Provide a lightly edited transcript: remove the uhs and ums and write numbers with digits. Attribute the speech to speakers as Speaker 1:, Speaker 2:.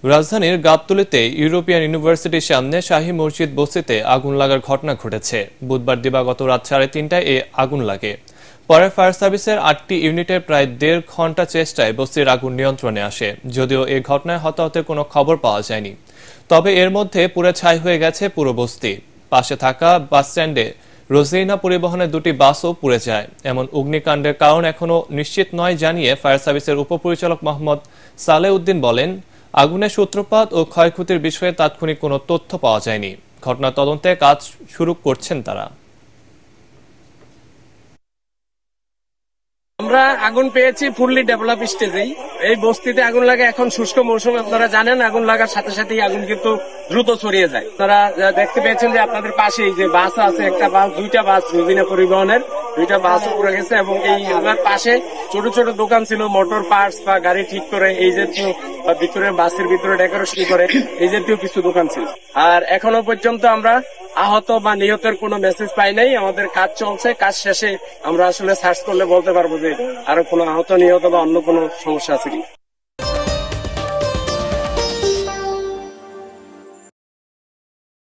Speaker 1: রাজধানীর গাবতলীতে ইউরোপিয়ান ইউনিভার্সিটির সামনে শাহী মসজিদ বস্তিতে আগুন লাগার ঘটনা ঘটেছে। বুধবার দিবাগত রাত 3:30টায় এ আগুন লাগে। পরে ফায়ার সার্ভিসের 8টি ইউনিটের প্রায় 1.5 ঘন্টা চেষ্টায় বস্তির আগুন নিয়ন্ত্রণে আসে। যদিও এই ঘটনায় হতাহতের কোনো খবর পাওয়া যায়নি। তবে এর মধ্যে পুরো ছাই হয়ে গেছে পুরো বস্তি। পাশে থাকা বাস স্ট্যান্ডে রোজেইনা পরিবহনের 2টি বাসও পুড়ে যায়। এমন অগ্নিকাণ্ডের কারণ এখনো নিশ্চিত নয় জানিয়ে ফায়ার সার্ভিসের উপপরিচালক মোহাম্মদ সালেহ উদ্দিন বলেন, আগুনের সূত্রপাত ও ক্ষয়ক্ষতির বিষয়ে তাৎক্ষণিক কোনো তথ্য পাওয়া যায়নি। ঘটনা তদন্তে কাজ শুরু করছেন তারা।
Speaker 2: আমরা আগুন পেয়েছি ফুললি ডেভেলপ স্টেজেই। এই বস্তিতে আগুন লাগে এখন শুষ্ক মৌসুমে, আপনারা জানেন আগুন লাগার সাথে সাথেই আগুন কিন্তু দ্রুত ছড়িয়ে যায়। আপনারা দেখতে পেয়েছেন যে আপনাদের পাশেই যে বাস আছে, একটা বাস, 2টা বাস রোজিনা পরিবহনের 2টা বাস পুড়ে গেছে এবং এই আমার পাশে ছোট ছোট দোকান ছিল, মোটর পার্টস বা গাড়ি ঠিক করে এই জাতীয় ভিতরে বাসের ভিতরে ডেকোরেশন করে এই জাতীয় কিছু দোকান ছিল। আর এখনো পর্যন্ত আমরা আহত বা নিহতের কোনো মেসেজ পাই নাই। আমাদের কাজ চলছে, কাজ শেষে আমরা আসলে সার্চ করলে বলতে পারবো যে আরো কোনো আহত নিহত বা অন্য কোনো সমস্যা আছে কি।